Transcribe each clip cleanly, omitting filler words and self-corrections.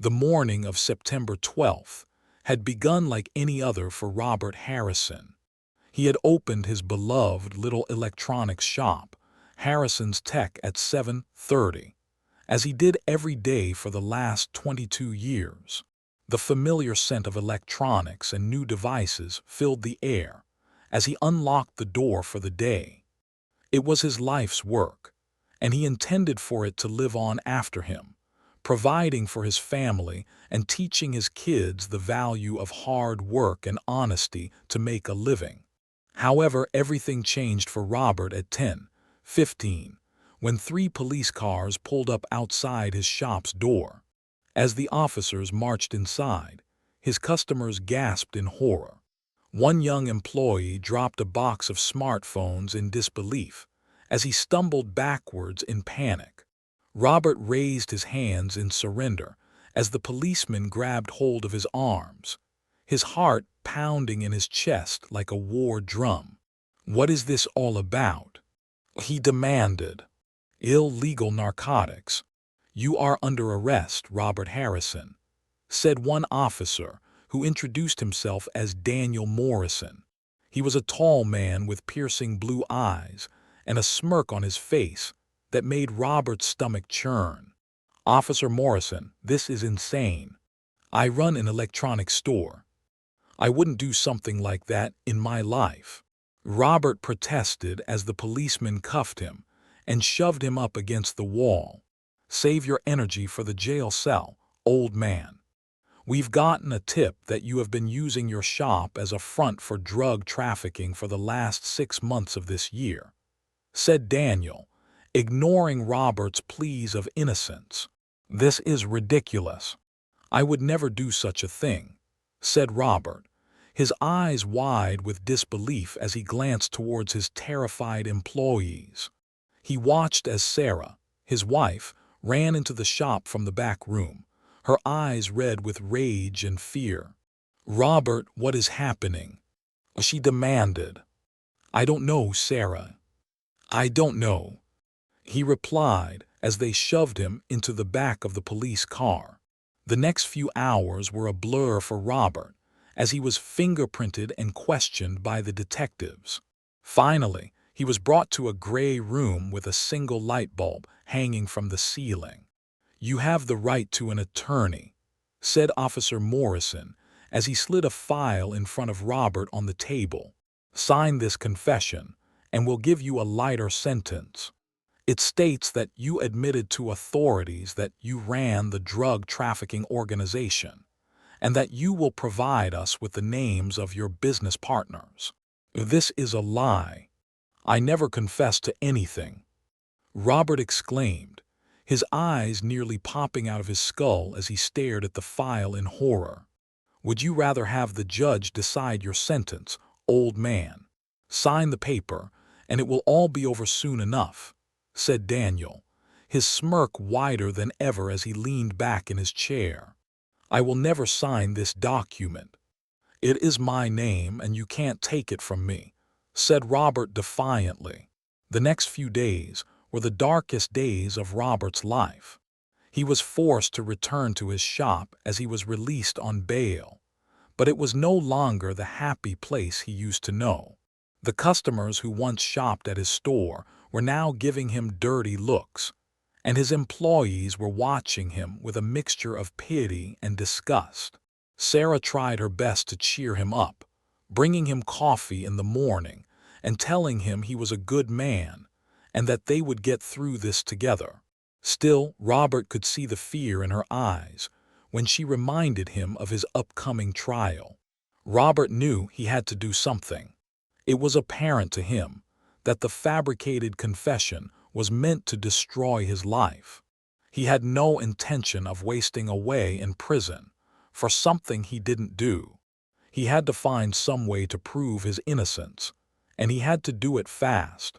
The morning of September 12th had begun like any other for Robert Harrison. He had opened his beloved little electronics shop, Harrison's Tech, at 7:30, as he did every day for the last 22 years. The familiar scent of electronics and new devices filled the air as he unlocked the door for the day. It was his life's work, and he intended for it to live on after him, providing for his family and teaching his kids the value of hard work and honesty to make a living. However, everything changed for Robert at 10:15, when 3 police cars pulled up outside his shop's door. As the officers marched inside, his customers gasped in horror. One young employee dropped a box of smartphones in disbelief as he stumbled backwards in panic. Robert raised his hands in surrender as the policeman grabbed hold of his arms, his heart pounding in his chest like a war drum. "What is this all about?" he demanded. "Illegal narcotics. You are under arrest, Robert Harrison," said one officer, who introduced himself as Daniel Morrison. He was a tall man with piercing blue eyes and a smirk on his face that made Robert's stomach churn. "Officer Morrison, this is insane. I run an electronics store. I wouldn't do something like that in my life." Robert protested as the policeman cuffed him and shoved him up against the wall. "Save your energy for the jail cell, old man. We've gotten a tip that you have been using your shop as a front for drug trafficking for the last 6 months of this year," said Daniel, ignoring Robert's pleas of innocence. "This is ridiculous. I would never do such a thing," said Robert, his eyes wide with disbelief as he glanced towards his terrified employees. He watched as Sarah, his wife, ran into the shop from the back room, her eyes red with rage and fear. "Robert, what is happening?" she demanded. "I don't know, Sarah. I don't know," he replied as they shoved him into the back of the police car. The next few hours were a blur for Robert as he was fingerprinted and questioned by the detectives. Finally, he was brought to a gray room with a single light bulb hanging from the ceiling. "You have the right to an attorney," said Officer Morrison as he slid a file in front of Robert on the table. "Sign this confession, and we'll give you a lighter sentence. It states that you admitted to authorities that you ran the drug trafficking organization, and that you will provide us with the names of your business partners." "This is a lie. I never confessed to anything," Robert exclaimed, his eyes nearly popping out of his skull as he stared at the file in horror. "Would you rather have the judge decide your sentence, old man? Sign the paper, and it will all be over soon enough," said Daniel, his smirk wider than ever as he leaned back in his chair. "I will never sign this document. It is my name, and you can't take it from me," said Robert defiantly. The next few days were the darkest days of Robert's life. He was forced to return to his shop as he was released on bail, but it was no longer the happy place he used to know. The customers who once shopped at his store were now giving him dirty looks, and his employees were watching him with a mixture of pity and disgust. Sarah tried her best to cheer him up, bringing him coffee in the morning and telling him he was a good man and that they would get through this together. Still, Robert could see the fear in her eyes when she reminded him of his upcoming trial. Robert knew he had to do something. It was apparent to him that the fabricated confession was meant to destroy his life. He had no intention of wasting away in prison for something he didn't do. He had to find some way to prove his innocence, and he had to do it fast.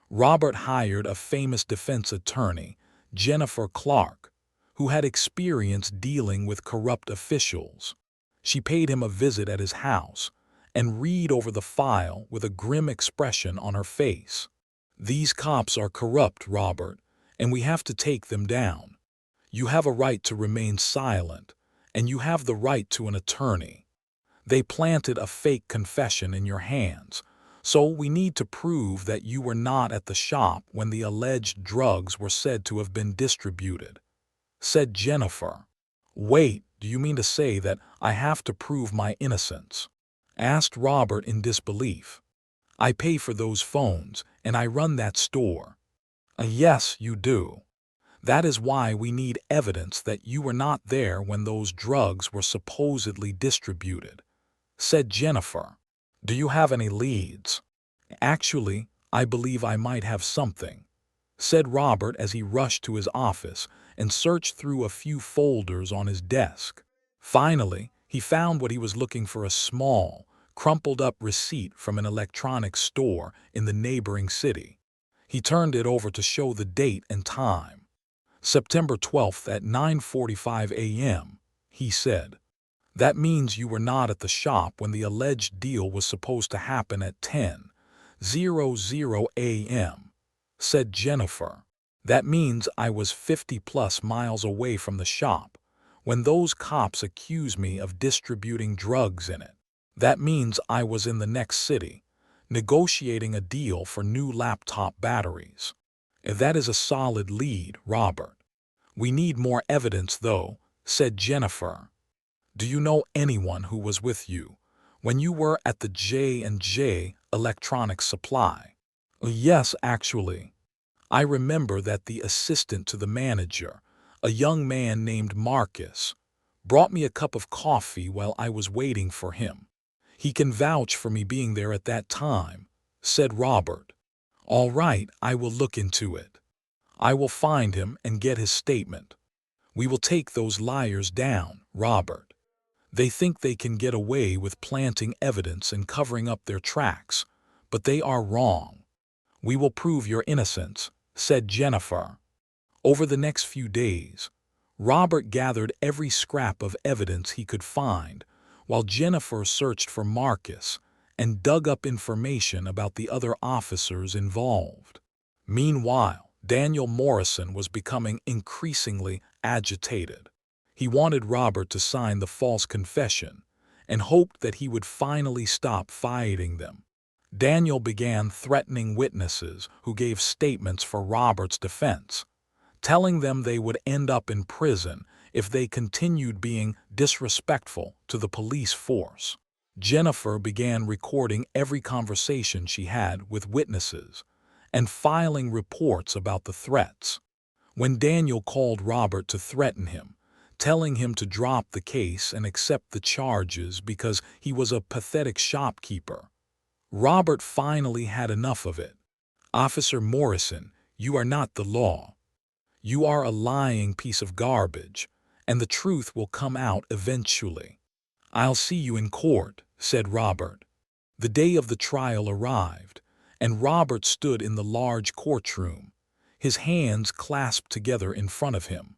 Robert hired a famous defense attorney, Jennifer Clark, who had experience dealing with corrupt officials. She paid him a visit at his house and read over the file with a grim expression on her face. "These cops are corrupt, Robert, and we have to take them down. You have a right to remain silent, and you have the right to an attorney. They planted a fake confession in your hands, so we need to prove that you were not at the shop when the alleged drugs were said to have been distributed," said Jennifer. "Wait, do you mean to say that I have to prove my innocence?" asked Robert in disbelief. "I pay for those phones, and I run that store." "Yes, you do. That is why we need evidence that you were not there when those drugs were supposedly distributed," said Jennifer. "Do you have any leads?" "Actually, I believe I might have something," said Robert as he rushed to his office and searched through a few folders on his desk. Finally, he found what he was looking for: a small, crumpled-up receipt from an electronics store in the neighboring city. He turned it over to show the date and time. "September 12th at 9:45 a.m., he said. "That means you were not at the shop when the alleged deal was supposed to happen at 10:00 a.m., said Jennifer. "That means I was 50+ miles away from the shop when those cops accused me of distributing drugs in it. That means I was in the next city, negotiating a deal for new laptop batteries." "That is a solid lead, Robert. We need more evidence, though," said Jennifer. "Do you know anyone who was with you when you were at the J&J Electronics Supply?" "Yes, actually. I remember that the assistant to the manager, a young man named Marcus, brought me a cup of coffee while I was waiting for him. He can vouch for me being there at that time," said Robert. "All right, I will look into it. I will find him and get his statement. We will take those liars down, Robert. They think they can get away with planting evidence and covering up their tracks, but they are wrong. We will prove your innocence," said Jennifer. Over the next few days, Robert gathered every scrap of evidence he could find, while Jennifer searched for Marcus and dug up information about the other officers involved. Meanwhile, Daniel Morrison was becoming increasingly agitated. He wanted Robert to sign the false confession and hoped that he would finally stop fighting them. Daniel began threatening witnesses who gave statements for Robert's defense, telling them they would end up in prison if they continued being disrespectful to the police force. Jennifer began recording every conversation she had with witnesses and filing reports about the threats. When Daniel called Robert to threaten him, telling him to drop the case and accept the charges because he was a pathetic shopkeeper, Robert finally had enough of it. "Officer Morrison, you are not the law. You are a lying piece of garbage, and the truth will come out eventually. I'll see you in court," said Robert. The day of the trial arrived, and Robert stood in the large courtroom, his hands clasped together in front of him.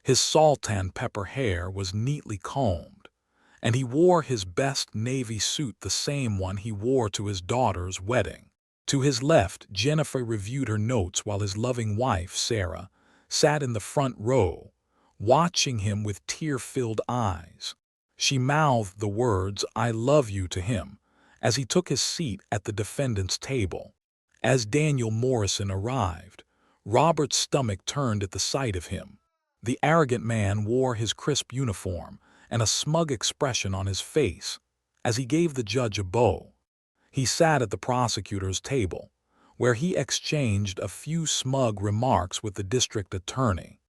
His salt and pepper hair was neatly combed, and he wore his best navy suit, the same one he wore to his daughter's wedding. To his left, Jennifer reviewed her notes while his loving wife, Sarah, sat in the front row, watching him with tear-filled eyes. She mouthed the words, "I love you," to him as he took his seat at the defendant's table. As Daniel Morrison arrived, Robert's stomach turned at the sight of him. The arrogant man wore his crisp uniform and a smug expression on his face as he gave the judge a bow. He sat at the prosecutor's table, where he exchanged a few smug remarks with the district attorney.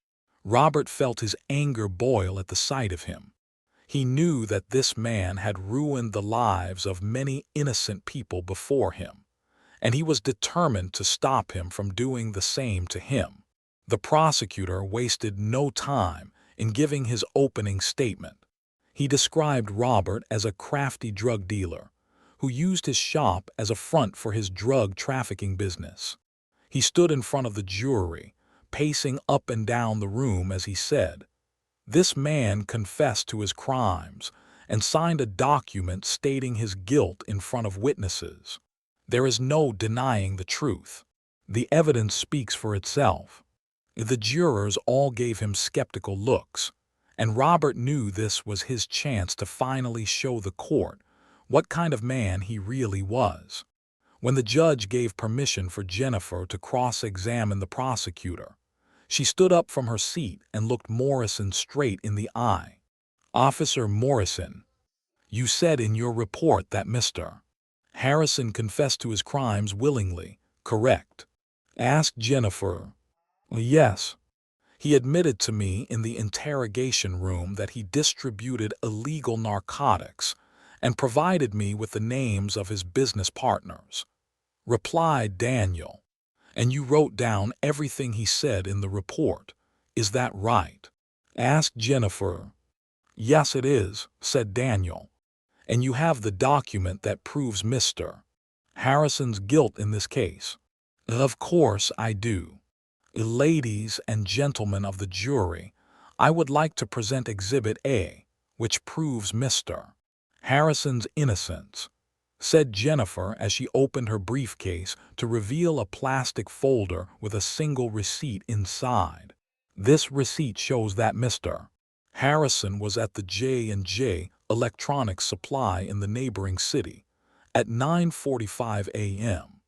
Robert felt his anger boil at the sight of him. He knew that this man had ruined the lives of many innocent people before him, and he was determined to stop him from doing the same to him. The prosecutor wasted no time in giving his opening statement. He described Robert as a crafty drug dealer who used his shop as a front for his drug trafficking business. He stood in front of the jury, pacing up and down the room as he said, "This man confessed to his crimes and signed a document stating his guilt in front of witnesses. There is no denying the truth. The evidence speaks for itself. The jurors all gave him skeptical looks, and Robert knew this was his chance to finally show the court what kind of man he really was. When the judge gave permission for Jennifer to cross-examine the prosecutor, she stood up from her seat and looked Morrison straight in the eye. "Officer Morrison, you said in your report that Mr. Harrison confessed to his crimes willingly, correct?" asked Jennifer. "Yes. He admitted to me in the interrogation room that he distributed illegal narcotics and provided me with the names of his business partners," replied Daniel. "And you wrote down everything he said in the report, is that right?" asked Jennifer. "Yes, it is," said Daniel. "And you have the document that proves Mr. Harrison's guilt in this case?" "Of course I do. Ladies and gentlemen of the jury, I would like to present Exhibit A, which proves Mr. Harrison's innocence," said Jennifer as she opened her briefcase to reveal a plastic folder with a single receipt inside. This receipt shows that Mr. Harrison was at the J&J Electronics Supply in the neighboring city at 9:45 a.m.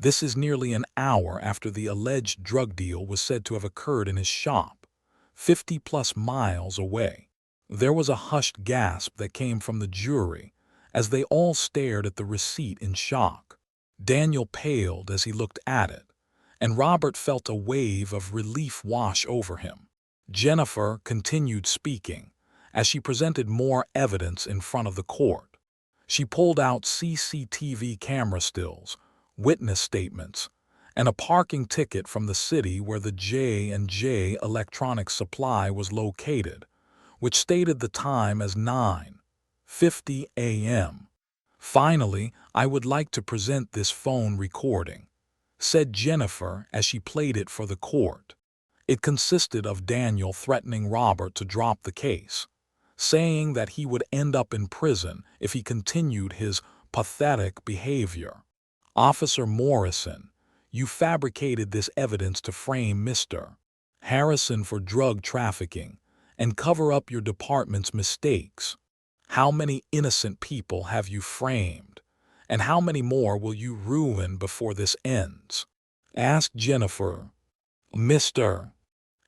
This is nearly an hour after the alleged drug deal was said to have occurred in his shop, 50-plus miles away. There was a hushed gasp that came from the jury as they all stared at the receipt in shock. Daniel paled as he looked at it, and Robert felt a wave of relief wash over him. Jennifer continued speaking as she presented more evidence in front of the court. She pulled out CCTV camera stills, witness statements, and a parking ticket from the city where the J&J Electronics Supply was located, which stated the time as 9:50 a.m. "Finally, I would like to present this phone recording," said Jennifer as she played it for the court. It consisted of Daniel threatening Robert to drop the case, saying that he would end up in prison if he continued his pathetic behavior. "Officer Morrison, you fabricated this evidence to frame Mr. Harrison for drug trafficking and cover up your department's mistakes. How many innocent people have you framed, and how many more will you ruin before this ends?" asked Jennifer. "Mr.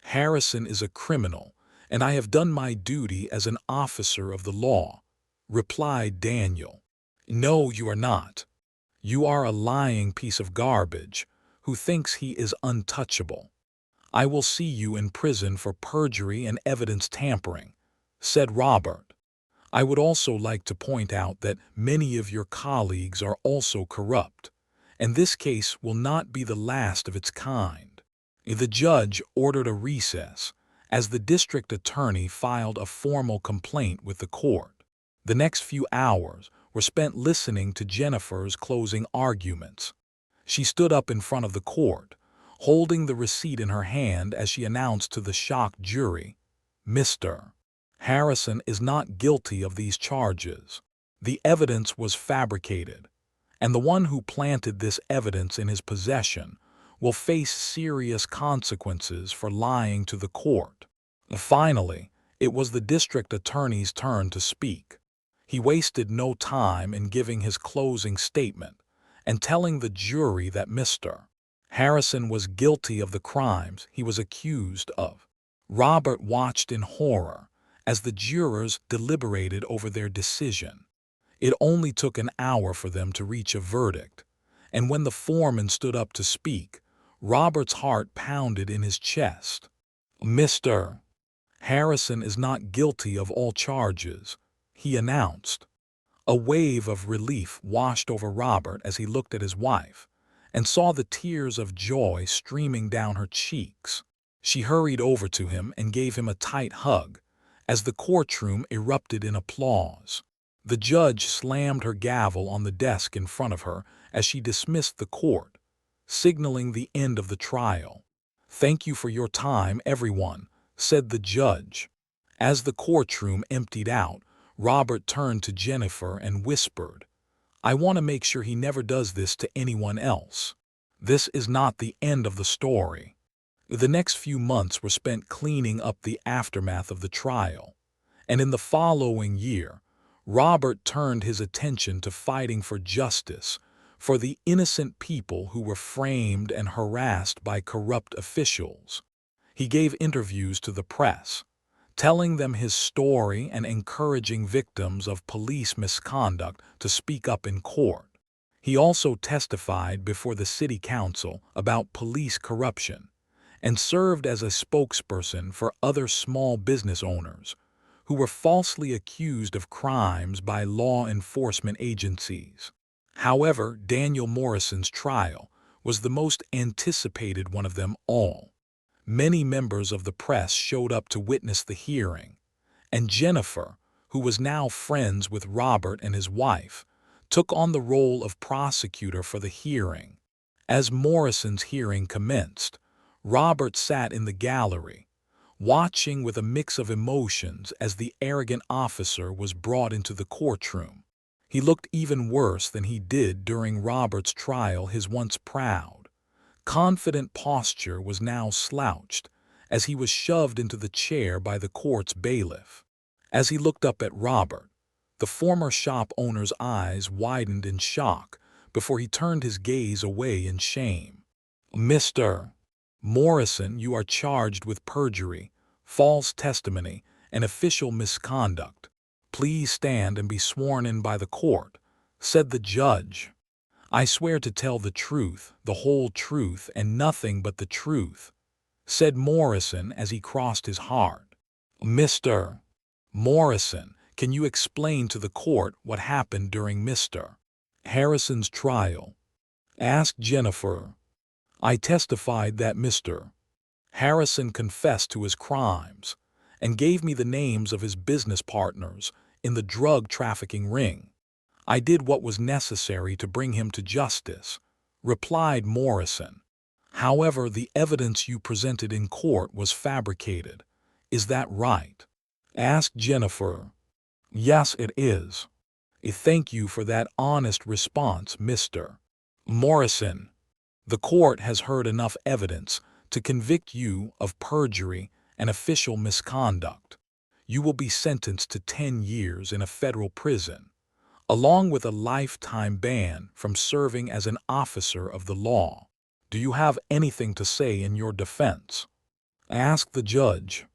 Harrison is a criminal, and I have done my duty as an officer of the law," replied Daniel. "No, you are not. You are a lying piece of garbage who thinks he is untouchable. I will see you in prison for perjury and evidence tampering," said Robert. "I would also like to point out that many of your colleagues are also corrupt, and this case will not be the last of its kind." The judge ordered a recess as the district attorney filed a formal complaint with the court. The next few hours were spent listening to Jennifer's closing arguments. She stood up in front of the court, holding the receipt in her hand as she announced to the shocked jury, "Mr. Harrison is not guilty of these charges. The evidence was fabricated, and the one who planted this evidence in his possession will face serious consequences for lying to the court." Finally, it was the district attorney's turn to speak. He wasted no time in giving his closing statement and telling the jury that Mr. Harrison was guilty of the crimes he was accused of. Robert watched in horror as the jurors deliberated over their decision. It only took an hour for them to reach a verdict, and when the foreman stood up to speak, Robert's heart pounded in his chest. "Mr. Harrison is not guilty of all charges," he announced. A wave of relief washed over Robert as he looked at his wife and saw the tears of joy streaming down her cheeks. She hurried over to him and gave him a tight hug as the courtroom erupted in applause. The judge slammed her gavel on the desk in front of her as she dismissed the court, signaling the end of the trial. "Thank you for your time, everyone," said the judge. As the courtroom emptied out, Robert turned to Jennifer and whispered, "I want to make sure he never does this to anyone else. This is not the end of the story." The next few months were spent cleaning up the aftermath of the trial, and in the following year, Robert turned his attention to fighting for justice for the innocent people who were framed and harassed by corrupt officials. He gave interviews to the press, telling them his story and encouraging victims of police misconduct to speak up in court. He also testified before the city council about police corruption and served as a spokesperson for other small business owners who were falsely accused of crimes by law enforcement agencies. However, Daniel Morrison's trial was the most anticipated one of them all. Many members of the press showed up to witness the hearing, and Jennifer, who was now friends with Robert and his wife, took on the role of prosecutor for the hearing. As Morrison's hearing commenced, Robert sat in the gallery, watching with a mix of emotions as the arrogant officer was brought into the courtroom. He looked even worse than he did during Robert's trial. His once proud, confident posture was now slouched as he was shoved into the chair by the court's bailiff. As he looked up at Robert, the former shop owner's eyes widened in shock before he turned his gaze away in shame. "Mr. Morrison, you are charged with perjury, false testimony, and official misconduct. Please stand and be sworn in by the court," said the judge. "I swear to tell the truth, the whole truth, and nothing but the truth," said Morrison as he crossed his heart. "Mr. Morrison, can you explain to the court what happened during Mr. Harrison's trial?" asked Jennifer. "I testified that Mr. Harrison confessed to his crimes and gave me the names of his business partners in the drug trafficking ring. I did what was necessary to bring him to justice," replied Morrison. "However, the evidence you presented in court was fabricated. Is that right?" asked Jennifer. "Yes, it is." "Thank you for that honest response, Mr. Morrison. The court has heard enough evidence to convict you of perjury and official misconduct. You will be sentenced to 10 years in a federal prison, along with a lifetime ban from serving as an officer of the law. Do you have anything to say in your defense?" asked the judge.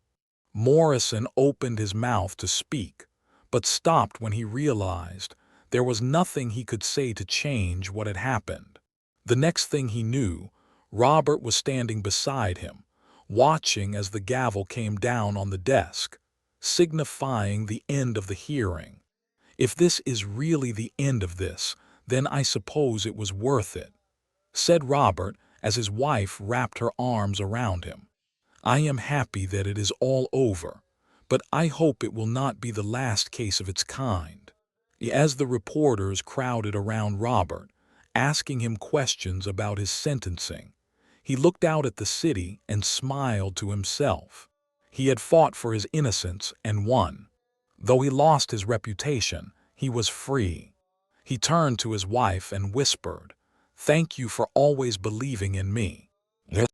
Morrison opened his mouth to speak, but stopped when he realized there was nothing he could say to change what had happened. The next thing he knew, Robert was standing beside him, watching as the gavel came down on the desk, signifying the end of the hearing. "If this is really the end of this, then I suppose it was worth it," said Robert as his wife wrapped her arms around him. "I am happy that it is all over, but I hope it will not be the last case of its kind." As the reporters crowded around Robert, asking him questions about his sentencing, he looked out at the city and smiled to himself. He had fought for his innocence and won. Though he lost his reputation, he was free. He turned to his wife and whispered, "Thank you for always believing in me."